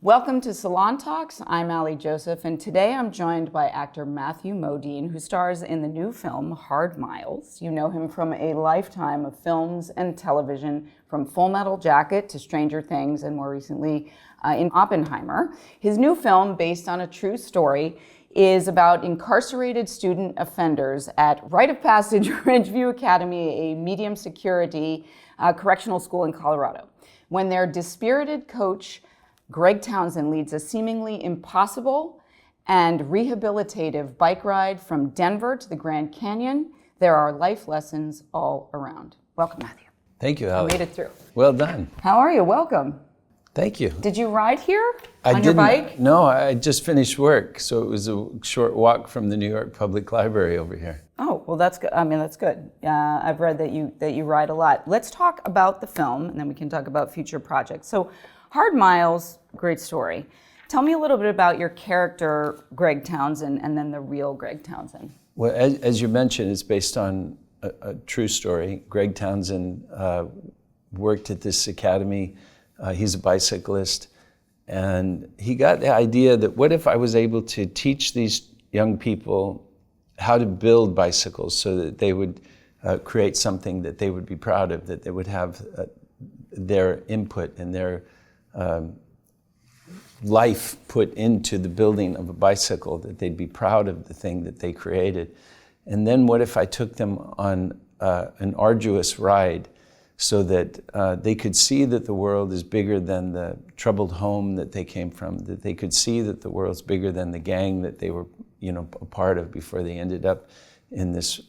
Welcome to Salon Talks. I'm Allie Joseph, and today I'm joined by actor Matthew Modine, who stars in the new film Hard Miles. You know him from a lifetime of films and television, from Full Metal Jacket to Stranger Things, and more recently in Oppenheimer. His new film, based on a true story, is about incarcerated student offenders at Rite of Passage Ridgeview Academy, a medium security correctional school in Colorado, when their dispirited coach Greg Townsend leads a seemingly impossible and rehabilitative bike ride from Denver to the Grand Canyon. There are life lessons all around. Welcome, Matthew. Thank you, Allie. You made it through. Well done. How are you? Welcome. Thank you. Did you ride here on your bike? No, I just finished work, so it was a short walk from the New York Public Library over here. Oh, well, that's good. I mean, that's good. I've read that you ride a lot. Let's talk about the film, and then we can talk about future projects. So, Hard Miles, great story. Tell me a little bit about your character, Greg Townsend, and then the real Greg Townsend. Well, as you mentioned, it's based on a true story. Greg Townsend worked at this academy. He's a bicyclist, and he got the idea that what if I was able to teach these young people how to build bicycles so that they would create something that they would be proud of, that they would have their input and their life put into the building of a bicycle, that they'd be proud of the thing that they created. And then what if I took them on an arduous ride so that they could see that the world is bigger than the troubled home that they came from, that they could see that the world's bigger than the gang that they were, a part of before they ended up in this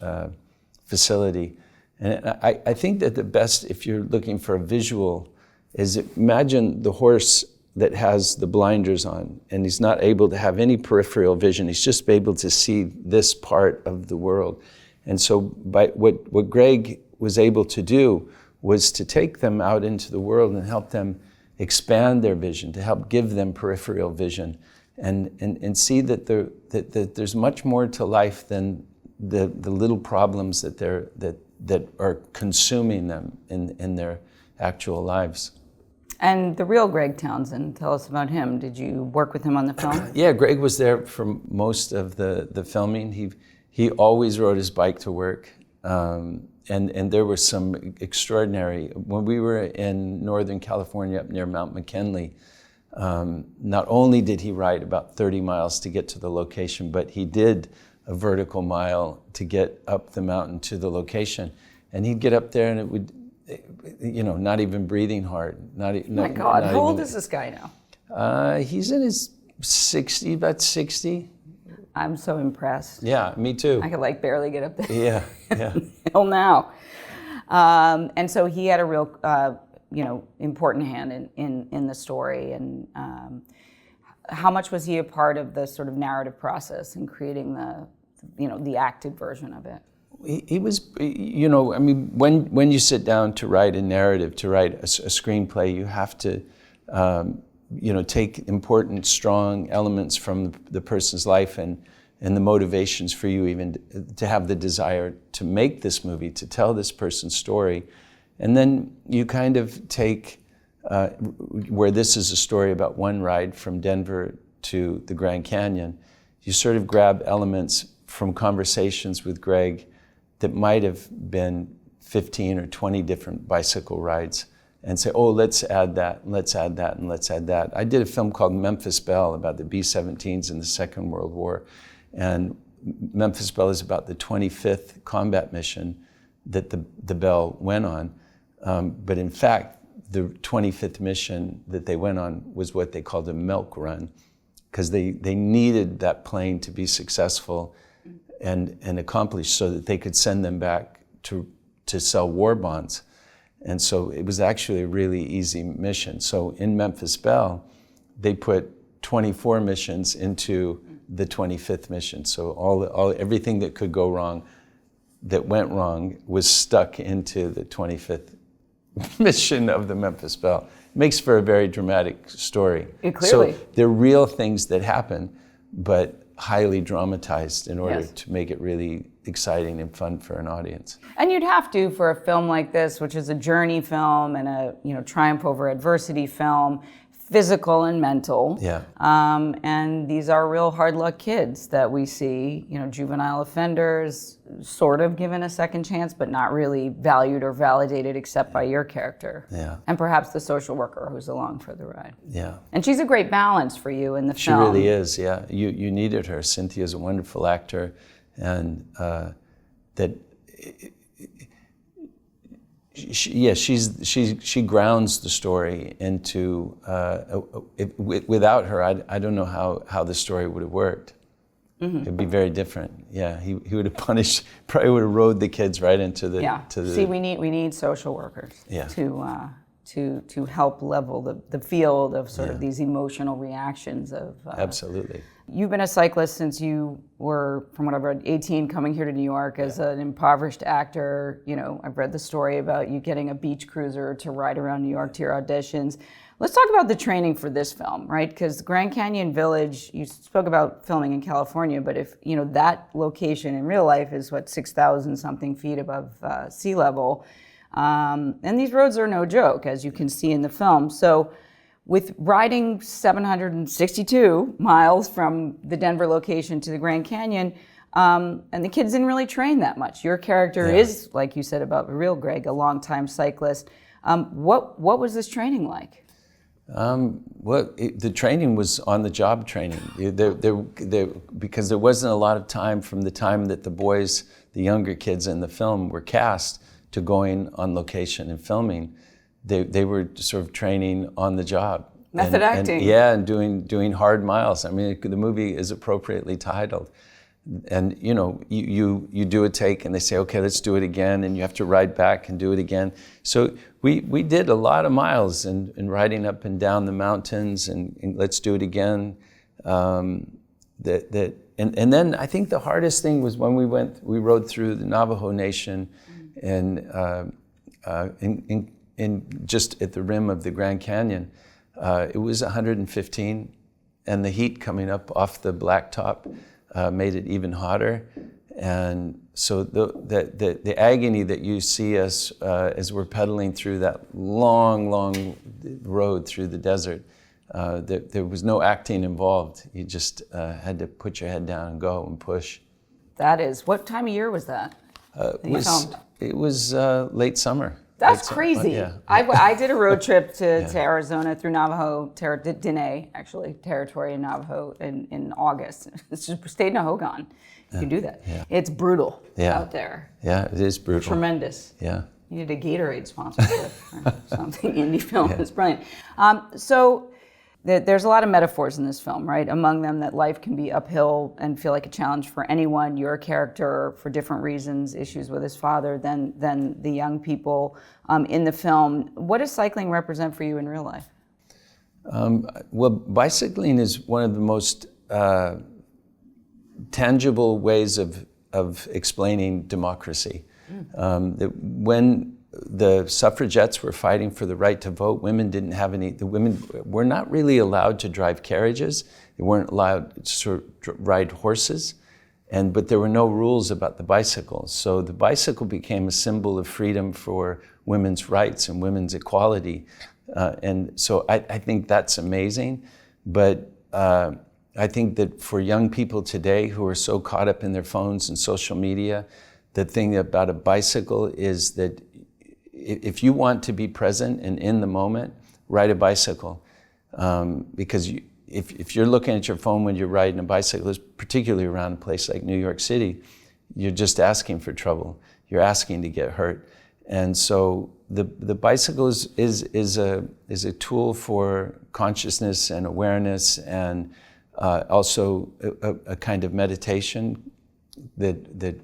facility. And I think that the best, if you're looking for a visual, is imagine the horse that has the blinders on, and he's not able to have any peripheral vision. He's just able to see this part of the world. And so by what Greg was able to do was to take them out into the world and help them expand their vision, to help give them peripheral vision, and see that there's much more to life than the little problems that are consuming them in their actual lives. And the real Greg Townsend, tell us about him. Did you work with him on the film? Yeah, Greg was there for most of the filming. He always rode his bike to work. And there was some extraordinary, when we were in Northern California up near Mount McKinley, not only did he ride about 30 miles to get to the location, but he did a vertical mile to get up the mountain to the location. And he'd get up there and it would, not even breathing hard. Oh my God, how old is this guy now? He's in his 60s, about 60. I'm so impressed. Yeah, me too. I could barely get up there. Yeah. Till now. And so he had a real, important hand in the story. And how much was he a part of the sort of narrative process in creating the acted version of it? He was, when you sit down to write a narrative, to write a screenplay, you have to, take important, strong elements from the person's life and the motivations for you even to have the desire to make this movie, to tell this person's story. And then you kind of take, where this is a story about one ride from Denver to the Grand Canyon, you sort of grab elements from conversations with Greg that might have been 15 or 20 different bicycle rides and say, oh, let's add that, and let's add that, and let's add that. I did a film called Memphis Belle about the B-17s in the Second World War. And Memphis Belle is about the 25th combat mission that the Belle went on. But in fact, the 25th mission that they went on was what they called a milk run, because they needed that plane to be successful and accomplished so that they could send them back to sell war bonds. And so it was actually a really easy mission. So in Memphis Belle, they put 24 missions into the 25th mission. So everything that could go wrong, that went wrong, was stuck into the 25th mission of the Memphis Belle. It makes for a very dramatic story. Clearly. So they're real things that happen, but highly dramatized in order to make it really exciting and fun for an audience. And you'd have to, for a film like this, which is a journey film and a triumph over adversity film, physical and mental. Yeah. And these are real hard luck kids that we see, juvenile offenders, sort of given a second chance, but not really valued or validated except by your character. Yeah. And perhaps the social worker who's along for the ride. Yeah. And she's a great balance for you in the She film. really is, yeah. You needed her. Cynthia's a wonderful actor, and she grounds the story into. Without her, I don't know how the story would have worked. Mm-hmm. It'd be very different. Yeah, he would have punished. Probably would have rode the kids right into the. Yeah. To the, See, we need social workers. Yeah. To help level the field of sort of these emotional reactions of. Absolutely. You've been a cyclist since you were, from what I've read, 18, coming here to New York as an impoverished actor. I've read the story about you getting a beach cruiser to ride around New York to your auditions. Let's talk about the training for this film, right? Because Grand Canyon Village, you spoke about filming in California, but if, that location in real life is 6,000 something feet above sea level. And these roads are no joke, as you can see in the film. So with riding 762 miles from the Denver location to the Grand Canyon, and the kids didn't really train that much. Your character is, like you said about the real Greg, a longtime cyclist. What was this training like? The training was on-the-job training. Because there wasn't a lot of time from the time that the younger kids in the film were cast to going on location and filming. They were sort of training on the job. Method acting. And doing hard miles. I mean, the movie is appropriately titled. And you do a take and they say, okay, let's do it again, and you have to ride back and do it again. So we did a lot of miles and riding up and down the mountains and let's do it again. And then I think the hardest thing was when we rode through the Navajo Nation and in just at the rim of the Grand Canyon. It was 115, and the heat coming up off the blacktop made it even hotter. And so the agony that you see us as we're pedaling through that long road through the desert, there was no acting involved. You just had to put your head down and go and push. That is, what time of year was that? It was late summer. That's crazy. Yeah. I did a road trip to Arizona through Navajo, Diné, actually, territory in Navajo in August. It's just stayed in a hogan. You can do that. Yeah. It's brutal out there. Yeah, it is brutal. Tremendous. Yeah. You need a Gatorade sponsorship or something. Indie film is brilliant. So there's a lot of metaphors in this film, right? Among them that life can be uphill and feel like a challenge for anyone. Your character, for different reasons, issues with his father than the young people in the film. What does cycling represent for you in real life? Well, bicycling is one of the most tangible ways of explaining democracy. When the suffragettes were fighting for the right to vote, the women were not really allowed to drive carriages. They weren't allowed to ride horses, but there were no rules about the bicycle. So the bicycle became a symbol of freedom for women's rights and women's equality. And so I think that's amazing. But I think that for young people today who are so caught up in their phones and social media, the thing about a bicycle is that if you want to be present and in the moment, ride a bicycle. Because if you're looking at your phone when you're riding a bicycle, particularly around a place like New York City, you're just asking for trouble. You're asking to get hurt. And so the bicycle is a tool for consciousness and awareness, and also a kind of meditation that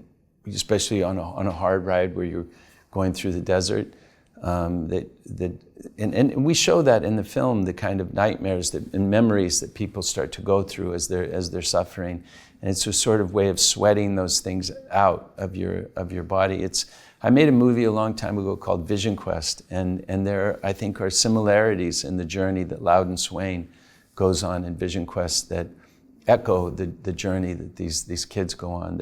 especially on a hard ride where you're going through the desert, and we show that in the film, the kind of nightmares and memories that people start to go through as they're suffering, and it's a sort of way of sweating those things out of your body. I made a movie a long time ago called Vision Quest, and there I think are similarities in the journey that Loudon Swain goes on in Vision Quest that echo the journey that these kids go on.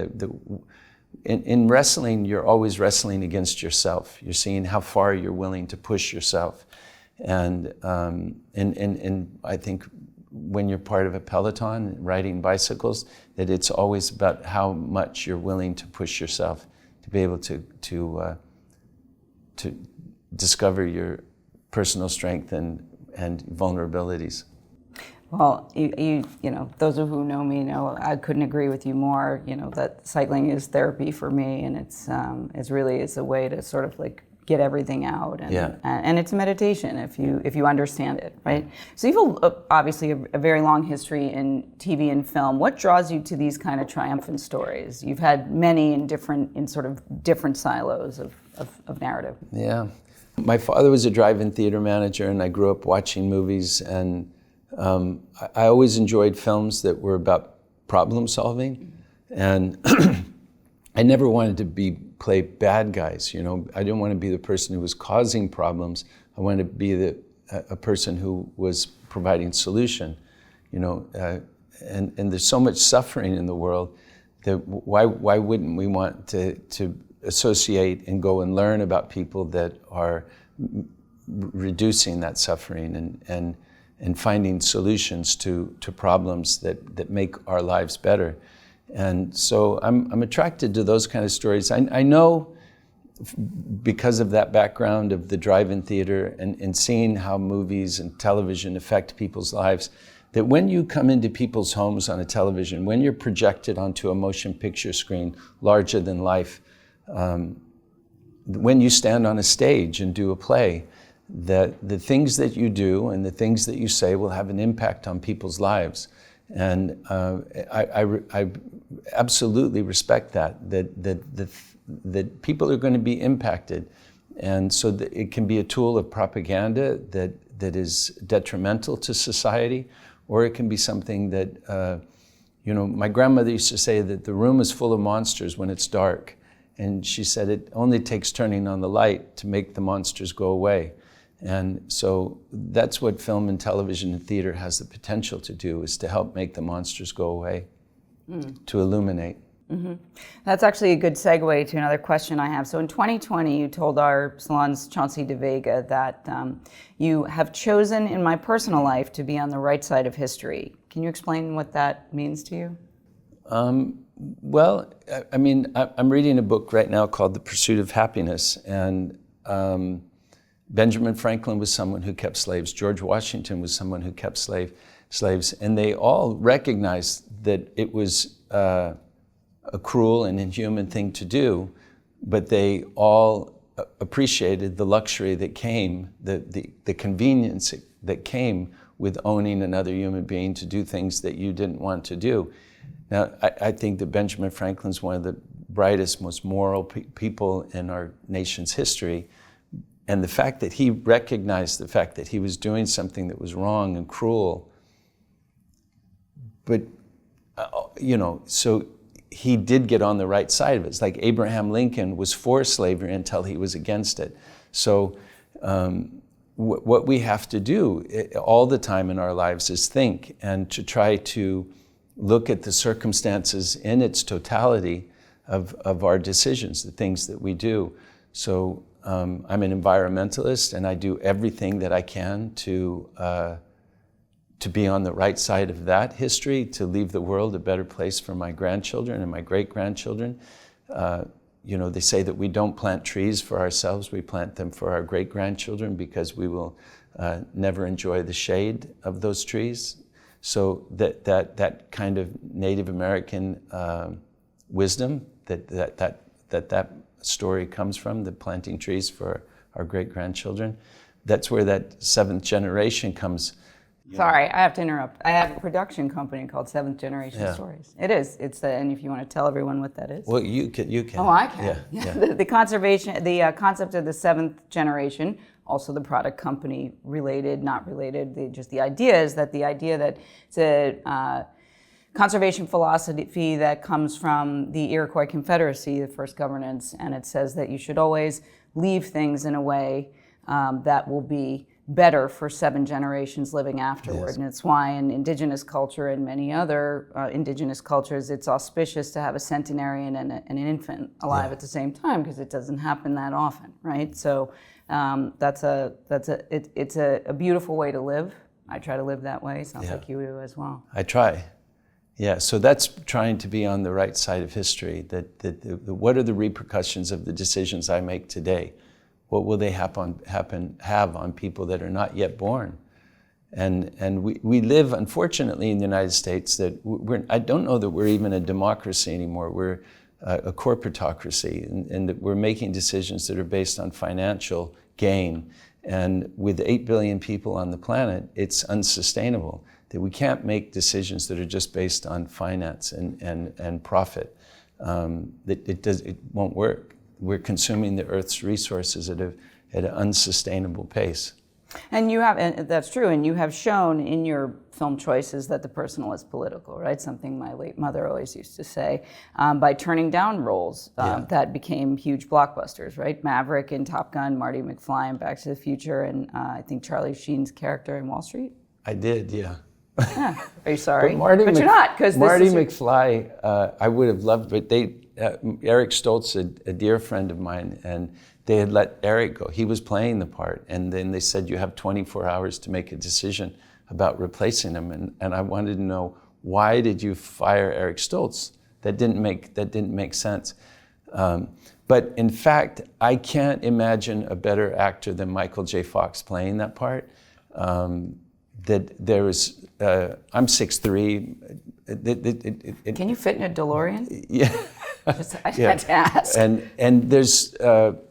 In wrestling, you're always wrestling against yourself. You're seeing how far you're willing to push yourself. And I think when you're part of a peloton riding bicycles, that it's always about how much you're willing to push yourself to be able to discover your personal strength and vulnerabilities. Well, you know, those of who know me know I couldn't agree with you more. You know that cycling is therapy for me, and it's really is a way to sort of like get everything out, and it's a meditation if you understand it, right? So you've obviously a very long history in TV and film. What draws you to these kind of triumphant stories? You've had many in sort of different silos of narrative. Yeah, my father was a drive-in theater manager, and I grew up watching movies, and I always enjoyed films that were about problem solving, and I never wanted to play bad guys. You know, I didn't want to be the person who was causing problems. I wanted to be a person who was providing solution. You know, and there's so much suffering in the world that why wouldn't we want to associate and go and learn about people that are reducing that suffering and finding solutions to problems that make our lives better. And so I'm attracted to those kind of stories. I know because of that background of the drive-in theater and seeing how movies and television affect people's lives, that when you come into people's homes on a television, when you're projected onto a motion picture screen larger than life, when you stand on a stage and do a play, that the things that you do and the things that you say will have an impact on people's lives. And I absolutely respect that people are going to be impacted. And so that it can be a tool of propaganda that is detrimental to society, or it can be something that, you know, my grandmother used to say that the room is full of monsters when it's dark. And she said it only takes turning on the light to make the monsters go away. And so that's what film and television and theater has the potential to do, is to help make the monsters go away, to illuminate. Mm-hmm. That's actually a good segue to another question I have. So in 2020, you told our Salon's Chauncey De Vega that you have chosen in my personal life to be on the right side of history. Can you explain what that means to you? Well, I mean, I'm reading a book right now called The Pursuit of Happiness, and Benjamin Franklin was someone who kept slaves. George Washington was someone who kept slaves, and they all recognized that it was a cruel and inhuman thing to do, but they all appreciated the luxury that came, the convenience that came with owning another human being to do things that you didn't want to do. Now, I think that Benjamin Franklin's one of the brightest, most moral people in our nation's history. And the fact that he recognized the fact that he was doing something that was wrong and cruel, but, you know, so he did get on the right side of it. It's like Abraham Lincoln was for slavery until he was against it. So what we have to do all the time in our lives is think and to try to look at the circumstances in its totality of our decisions, the things that we do. So I'm an environmentalist, and I do everything that I can to be on the right side of that history, to leave the world a better place for my grandchildren and my great-grandchildren. You know, they say that we don't plant trees for ourselves, we plant them for our great-grandchildren, because we will never enjoy the shade of those trees. So that kind of Native American wisdom that story comes from, the planting trees for our great-grandchildren, that's where that seventh generation comes. Sorry, I have to interrupt. I have a production company called Seventh Generation Stories. It is. And if you want to tell everyone what that is. Well, you can. Oh, I can. Yeah. The concept of the seventh generation, also the product company, related, not related. Just the idea is that it's a conservation philosophy that comes from the Iroquois Confederacy, the first governance, and it says that you should always leave things in a way that will be better for 7 generations living afterward. Yes. And it's why in indigenous culture and many other indigenous cultures, it's auspicious to have a centenarian and an infant alive at the same time, because it doesn't happen that often, right? So It's a beautiful way to live. I try to live that way. Sounds like you do as well. I try. Yeah, so that's trying to be on the right side of history. What are the repercussions of the decisions I make today? What will they have on people that are not yet born? And we live, unfortunately, in the United States that I don't know that we're even a democracy anymore. We're a corporatocracy, and that we're making decisions that are based on financial gain. And with 8 billion people on the planet, it's unsustainable. That we can't make decisions that are just based on finance and profit. It won't work. We're consuming the Earth's resources at an unsustainable pace. And that's true, and you have shown in your film choices that the personal is political, right? Something my late mother always used to say, by turning down roles that became huge blockbusters, right? Maverick in Top Gun, Marty McFly in Back to the Future, and I think Charlie Sheen's character in Wall Street. I did, yeah. Yeah. Are you sorry? But you're not, because Marty McFly, I would have loved, but Eric Stoltz, a dear friend of mine, and they had let Eric go. He was playing the part, and then they said, you have 24 hours to make a decision about replacing him. And I wanted to know, why did you fire Eric Stoltz? That didn't make sense. But in fact, I can't imagine a better actor than Michael J. Fox playing that part. That there was, I'm 6'3". Can you fit in a DeLorean? Yeah. I had to ask. And there's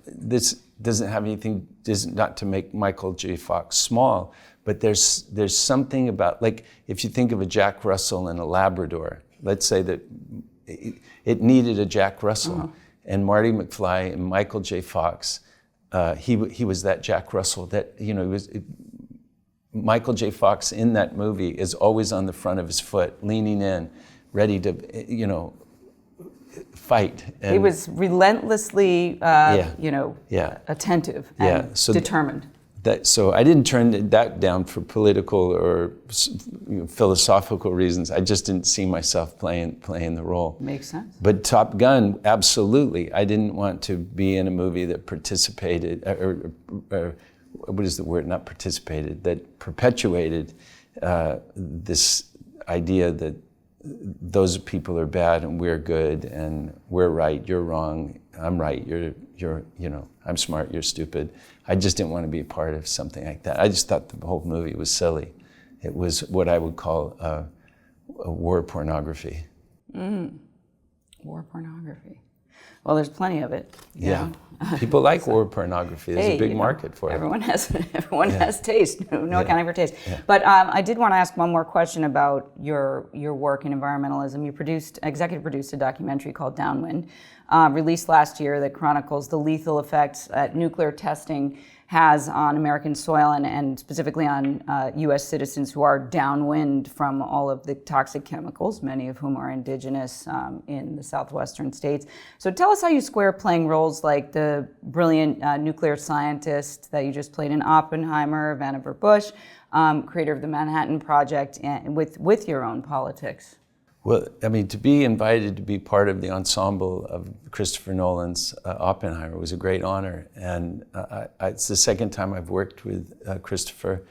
this doesn't have anything, not to make Michael J. Fox small, but there's something about, like, if you think of a Jack Russell and a Labrador, let's say that it needed a Jack Russell, and Marty McFly and Michael J. Fox, he was that Jack Russell that, Michael J. Fox in that movie is always on the front of his foot, leaning in, ready to, fight. And he was relentlessly, attentive and determined. So I didn't turn that down for political or philosophical reasons. I just didn't see myself playing the role. Makes sense. But Top Gun, absolutely. I didn't want to be in a movie that participated, or what is the word? Not participated, that perpetuated this idea that those people are bad and we're good, and we're right, you're wrong, I'm right, you're I'm smart, you're stupid. I just didn't want to be a part of something like that. I just thought the whole movie was silly. It was what I would call a war pornography. War pornography. Well, there's plenty of it. Yeah. People like war pornography. There's a big market for it. Everyone has taste. No accounting for taste. Yeah. But I did want to ask one more question about your work in environmentalism. You executive produced a documentary called Downwind, released last year, that chronicles the lethal effects that nuclear testing has on American soil and specifically on U.S. citizens who are downwind from all of the toxic chemicals, many of whom are indigenous in the southwestern states. So tell us how you square playing roles like the brilliant nuclear scientist that you just played in Oppenheimer, Vannevar Bush, creator of the Manhattan Project, and with your own politics. Well, I mean, to be invited to be part of the ensemble of Christopher Nolan's Oppenheimer was a great honor. And it's the second time I've worked with Christopher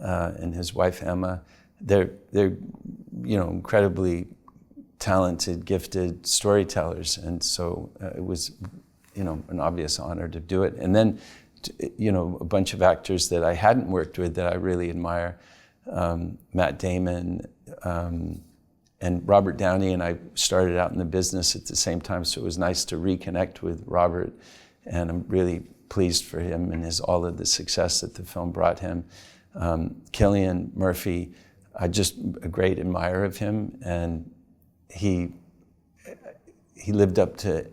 and his wife, Emma. They're incredibly talented, gifted storytellers. And so it was, an obvious honor to do it. And then, a bunch of actors that I hadn't worked with that I really admire, Matt Damon, and Robert Downey and I started out in the business at the same time, so it was nice to reconnect with Robert, and I'm really pleased for him and all of the success that the film brought him. Cillian Murphy, I'm just a great admirer of him, and he lived up to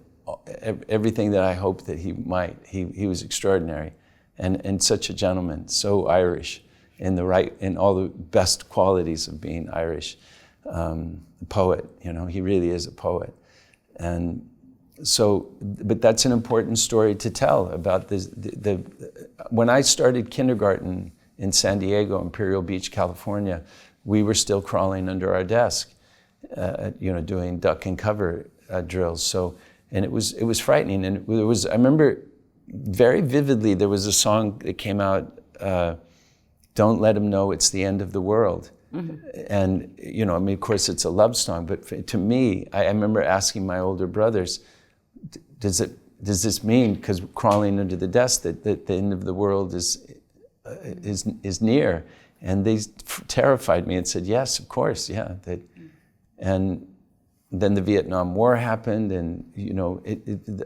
everything that I hoped that he might. He was extraordinary, and such a gentleman, so Irish, in all the best qualities of being Irish. Poet, he really is a poet. And so, but that's an important story to tell about this. When I started kindergarten in San Diego, Imperial Beach, California, we were still crawling under our desk, doing duck and cover drills. So, and it was frightening. And I remember very vividly, there was a song that came out, Don't Let Him Know It's the End of the World. And, you know, I mean, of course it's a love song, but to me, I remember asking my older brothers, does this mean, because crawling under the desk, that the end of the world is near? And they terrified me and said, yes, of course, yeah. And then the Vietnam War happened, and, you know,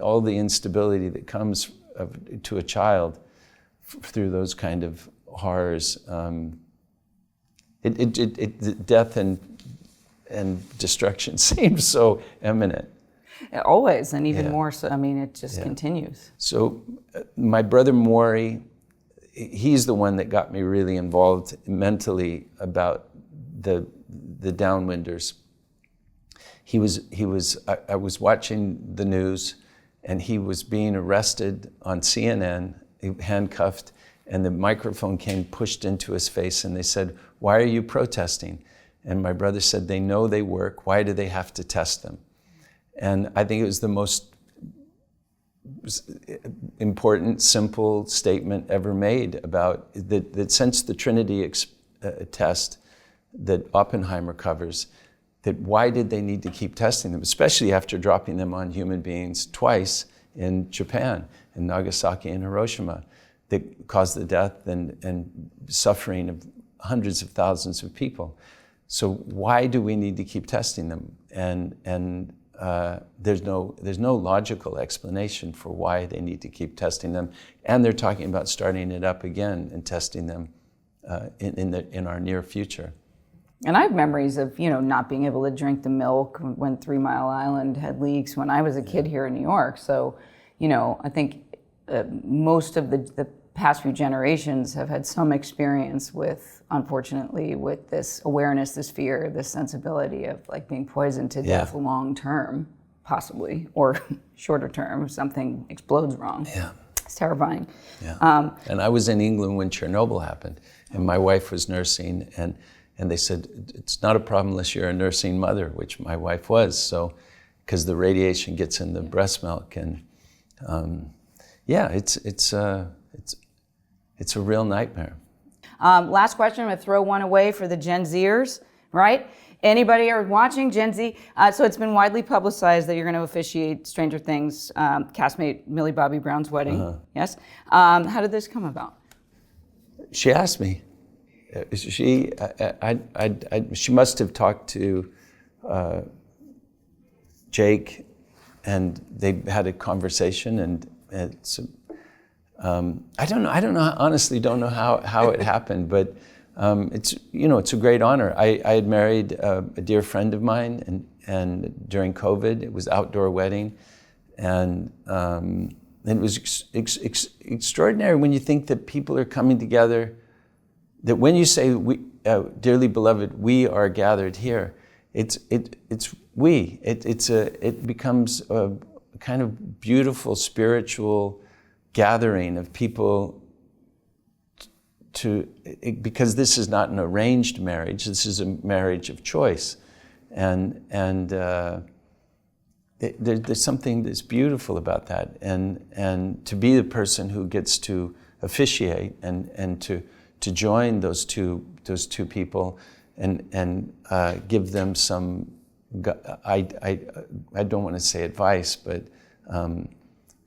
all the instability that comes to a child through those kind of horrors. Death and destruction seems so imminent. Always, and even more so. I mean, it just continues. So my brother Maury, he's the one that got me really involved mentally about the Downwinders. I was watching the news, and he was being arrested on CNN, handcuffed, and the microphone came pushed into his face, and they said, "Why are you protesting?" And my brother said, "They know they work. Why do they have to test them?" And I think it was the most important, simple statement ever made about that since the Trinity test that Oppenheimer covers, that why did they need to keep testing them, especially after dropping them on human beings twice in Japan, in Nagasaki and Hiroshima, that caused the death and suffering of hundreds of thousands of people. So why do we need to keep testing them? And there's no logical explanation for why they need to keep testing them. And they're talking about starting it up again and testing them in our near future. And I have memories of, you know, not being able to drink the milk when 3 Mile Island had leaks when I was a kid here in New York. So, you know, I think most of the past few generations have had some experience with, unfortunately, with this awareness, this fear, this sensibility of like being poisoned to death long term, possibly, or shorter term if something explodes wrong. Yeah. It's terrifying. Yeah. And I was in England when Chernobyl happened, and my wife was nursing, and they said, it's not a problem unless you're a nursing mother, which my wife was, so, because the radiation gets in the breast milk, and it's a real nightmare. Last question, I'm gonna throw one away for the Gen Zers, right? Anybody are watching Gen Z? So it's been widely publicized that you're gonna officiate Stranger Things castmate Millie Bobby Brown's wedding, yes? How did this come about? She asked me. She must have talked to Jake, and they had a conversation, and it's, I don't know. Honestly, don't know how it happened, but it's, you know, it's a great honor. I had married a dear friend of mine, and during COVID, it was outdoor wedding, and it was extraordinary when you think that people are coming together. That when you say, we, dearly beloved, we are gathered here, it becomes a kind of beautiful spiritual gathering of people because this is not an arranged marriage, this is a marriage of choice. And there's something that's beautiful about that. And to be the person who gets to officiate and to join those two people and give them some, I don't want to say advice, but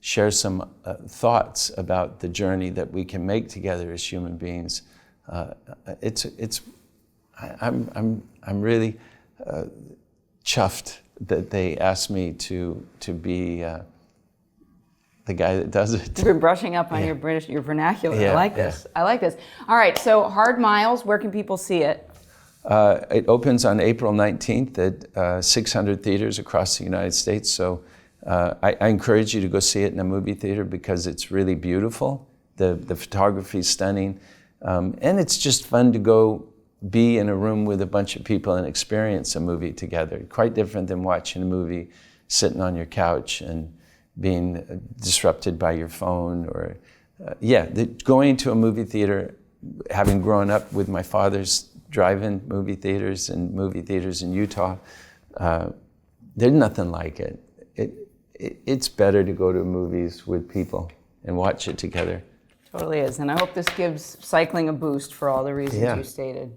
share some thoughts about the journey that we can make together as human beings. I'm really chuffed that they asked me to be the guy that does it. You've been brushing up on your vernacular. I like this. I like this. All right, so Hard Miles, where can people see it? It opens on April 19th at 600 theaters across the United States. So I encourage you to go see it in a movie theater because it's really beautiful. The photography is stunning. And it's just fun to go be in a room with a bunch of people and experience a movie together. Quite different than watching a movie sitting on your couch and being disrupted by your phone or, going to a movie theater, having grown up with my father's drive-in movie theaters and movie theaters in Utah, there's nothing like it. It's better to go to movies with people. and watch it together. Totally is. And I hope this gives cycling a boost for all the reasons Yeah. you stated.